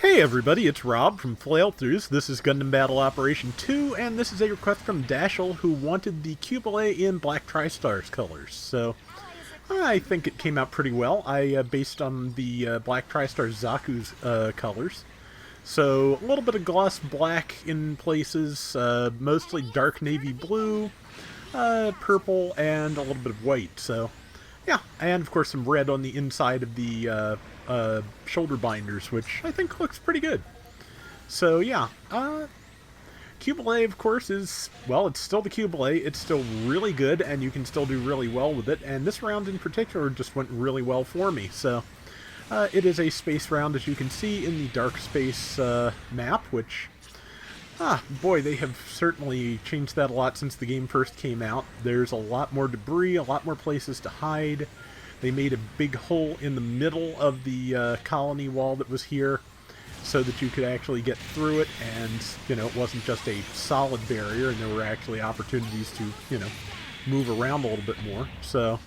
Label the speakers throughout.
Speaker 1: Hey everybody, it's Rob from Flailthroughs. This is Gundam Battle Operation 2, and this is a request from Dashel, who wanted the Qubeley in Black Tri-Stars colors. So, I think it came out pretty well. I based on the Black Tri-Stars Zaku's colors. So, a little bit of gloss black in places, mostly dark navy blue, purple, and a little bit of white. So, yeah, and of course some red on the inside of the shoulder binders, which I think looks pretty good. So yeah, Qubeley, of course, is, well, it's still the Qubeley. It's still really good, and you can still do really well with it, and this round in particular just went really well for me. So it is a space round, as you can see, in the dark space map, which, boy, they have certainly changed that a lot since the game first came out. There's a lot more debris, a lot more places to hide. They made a big hole in the middle of the colony wall that was here so that you could actually get through it, and, you know, it wasn't just a solid barrier, and there were actually opportunities to, you know, move around a little bit more. So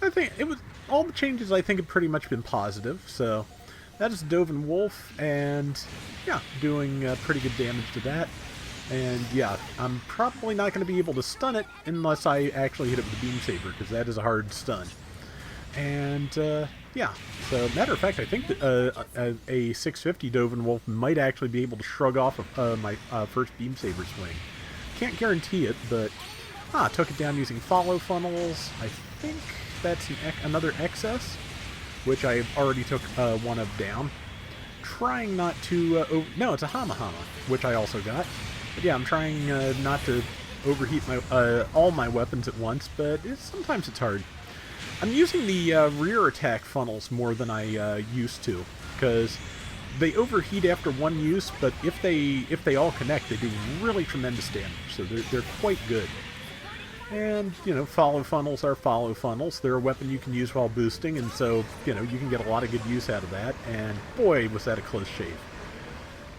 Speaker 1: I think it was, all the changes I think have pretty much been positive. So that is Dovin Wolf, and yeah, doing pretty good damage to that. And yeah, I'm probably not going to be able to stun it unless I actually hit it with the beam saber, because that is a hard stun. And, yeah, so matter of fact, I think that, a 650 Dovin Wolf might actually be able to shrug off my first Beam Saber swing. Can't guarantee it, but, took it down using follow funnels. I think that's another excess, which I already took one of down. Trying not to, no, it's a Hama Hama, which I also got. But yeah, I'm trying not to overheat my all my weapons at once, but sometimes it's hard. I'm using the rear attack funnels more than I used to, because they overheat after one use, but if they all connect, they do really tremendous damage, so they're quite good. And, you know, follow funnels are follow funnels. They're a weapon you can use while boosting, and so, you know, you can get a lot of good use out of that, and boy, was that a close shave.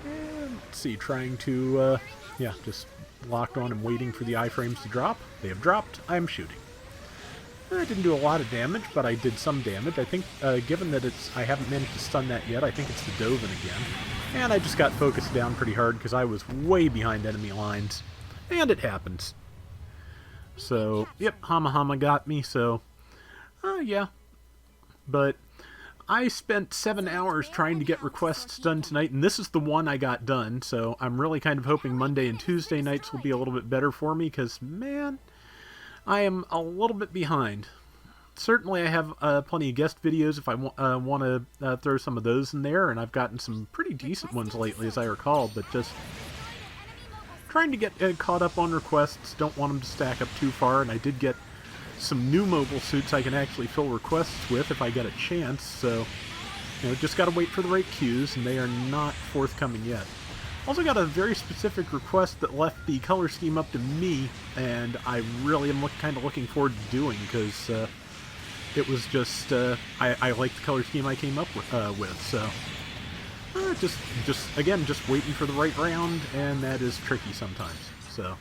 Speaker 1: And, let's see, trying to, yeah, just locked on and waiting for the iframes to drop. They have dropped. I'm shooting. I didn't do a lot of damage, but I did some damage. I think, given that I haven't managed to stun that yet, I think it's the Dovin again. And I just got focused down pretty hard because I was way behind enemy lines. And it happens. So, yep, Hama Hama got me, so, yeah. But I spent 7 hours trying to get requests done tonight, and this is the one I got done, so I'm really kind of hoping Monday and Tuesday nights will be a little bit better for me, because, man, I am a little bit behind. Certainly I have plenty of guest videos if I want to throw some of those in there, and I've gotten some pretty decent ones lately, as I recall, but just trying to get caught up on requests, don't want them to stack up too far, and I did get some new mobile suits I can actually fill requests with if I get a chance, so, you know, just gotta wait for the right cues, and they are not forthcoming yet. Also got a very specific request that left the color scheme up to me, and I really am kind of looking forward to doing, because it was just, I like the color scheme I came up with, so again, just waiting for the right round, and that is tricky sometimes, so.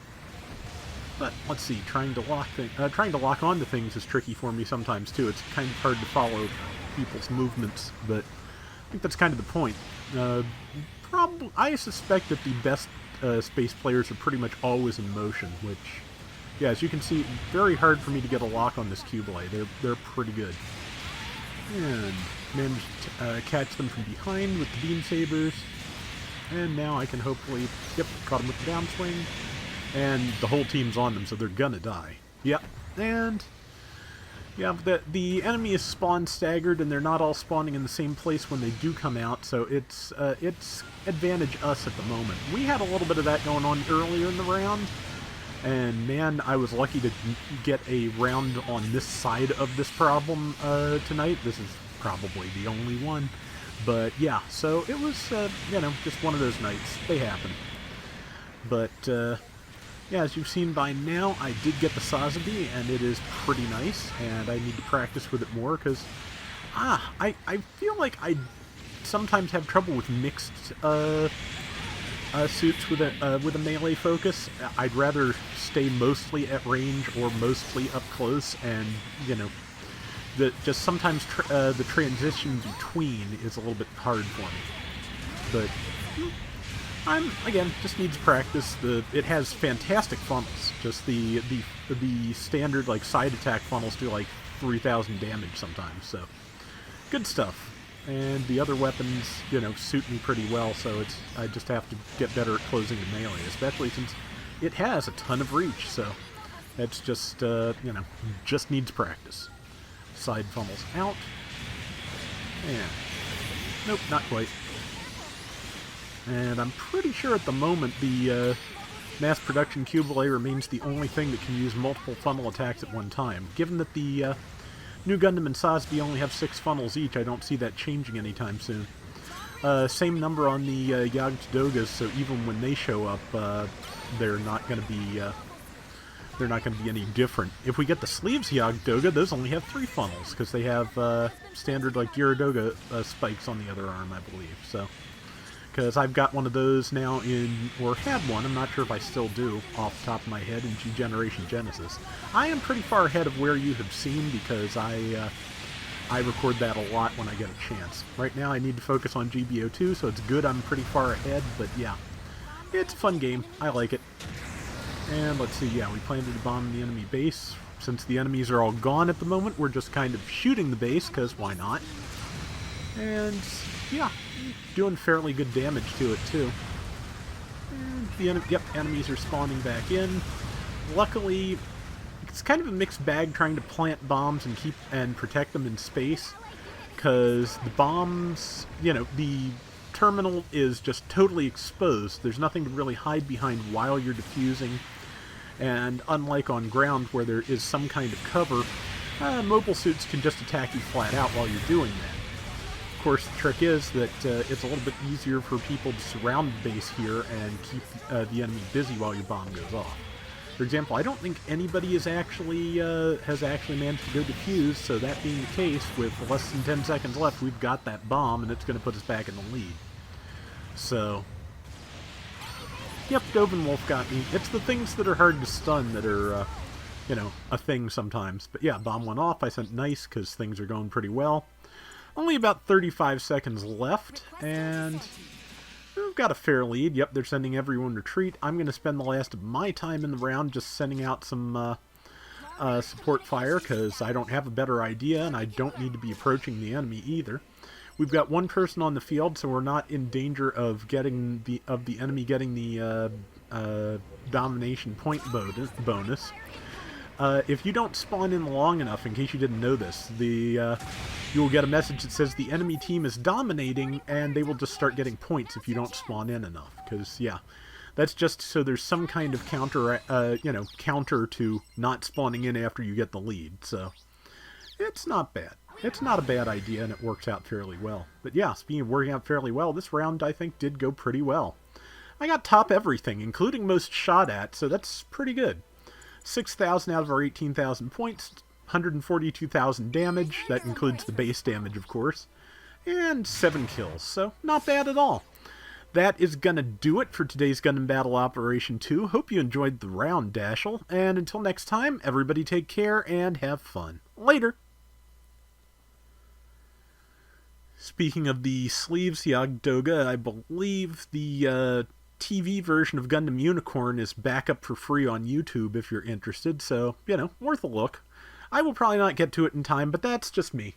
Speaker 1: But let's see, trying to lock onto things is tricky for me sometimes too. It's kind of hard to follow people's movements, but I think that's kind of the point. I suspect that the best space players are pretty much always in motion, which, yeah, as you can see, very hard for me to get a lock on this Qubeley. They're pretty good. And managed to catch them from behind with the beam sabers. And now I can hopefully, yep, caught them with the downswing. And the whole team's on them, so they're gonna die. Yep, and yeah, the enemy is spawn staggered, and they're not all spawning in the same place when they do come out, so it's advantage us at the moment. We had a little bit of that going on earlier in the round, and man, I was lucky to get a round on this side of this problem tonight. This is probably the only one, but yeah, so it was, you know, just one of those nights. They happen. But, yeah, as you've seen by now, I did get the Sazabi, and it is pretty nice, and I need to practice with it more, because, I feel like I sometimes have trouble with mixed suits with a melee focus. I'd rather stay mostly at range or mostly up close, and, you know, just sometimes the transition between is a little bit hard for me. but again, just needs practice. It has fantastic funnels. Just the standard like side attack funnels do like 3,000 damage sometimes. So good stuff. And the other weapons, you know, suit me pretty well. So I just have to get better at closing the melee, especially since it has a ton of reach. So it's just you know, just needs practice. Side funnels out. And nope, not quite. And I'm pretty sure at the moment the mass production Qubeley remains the only thing that can use multiple funnel attacks at one time. Given that the new Gundam and Sosby only have 6 funnels each, I don't see that changing anytime soon. Same number on the Yagd Dogas, so even when they show up, they're not going to be any different. If we get the Sleeves Yagd Doga, those only have 3 funnels because they have standard like Gyaradoga spikes on the other arm, I believe. So. Because I've got one of those now or had one, I'm not sure if I still do, off the top of my head, in G-Generation Genesis. I am pretty far ahead of where you have seen, because I record that a lot when I get a chance. Right now I need to focus on GBO2, so it's good I'm pretty far ahead, but yeah. It's a fun game. I like it. And let's see, yeah, we planted a bomb in the enemy base. Since the enemies are all gone at the moment, we're just kind of shooting the base, because why not? And yeah, doing fairly good damage to it too. And the enemies are spawning back in. Luckily, it's kind of a mixed bag trying to plant bombs and protect them in space, because the bombs, you know, the terminal is just totally exposed. There's nothing to really hide behind while you're defusing, and unlike on ground where there is some kind of cover, mobile suits can just attack you flat out while you're doing that. Of course, the trick is that it's a little bit easier for people to surround the base here and keep the enemy busy while your bomb goes off. For example, I don't think anybody has actually managed to go defuse, so that being the case, with less than 10 seconds left, we've got that bomb, and it's going to put us back in the lead. So, yep, Wolf got me. It's the things that are hard to stun that are, you know, a thing sometimes. But yeah, bomb went off. I sent nice, because things are going pretty well. Only about 35 seconds left, and we've got a fair lead. Yep, they're sending everyone retreat. I'm going to spend the last of my time in the round just sending out some support fire, because I don't have a better idea, and I don't need to be approaching the enemy either. We've got one person on the field, so we're not in danger of the enemy getting the domination point bonus. If you don't spawn in long enough, in case you didn't know this, you will get a message that says the enemy team is dominating, and they will just start getting points if you don't spawn in enough. Because, yeah, that's just so there's some kind of counter to not spawning in after you get the lead. So, it's not bad. It's not a bad idea, and it works out fairly well. But yeah, speaking of working out fairly well, this round, I think, did go pretty well. I got top everything, including most shot at, so that's pretty good. 6,000 out of our 18,000 points, 142,000 damage, that includes the base damage, of course, and 7 kills, so not bad at all. That is gonna do it for today's Gundam Battle Operation 2. Hope you enjoyed the round, Dashel, and until next time, everybody take care and have fun. Later! Speaking of the sleeves, Yagdoga, I believe the TV version of Gundam Unicorn is back up for free on YouTube if you're interested, so, you know, worth a look. I will probably not get to it in time, but that's just me.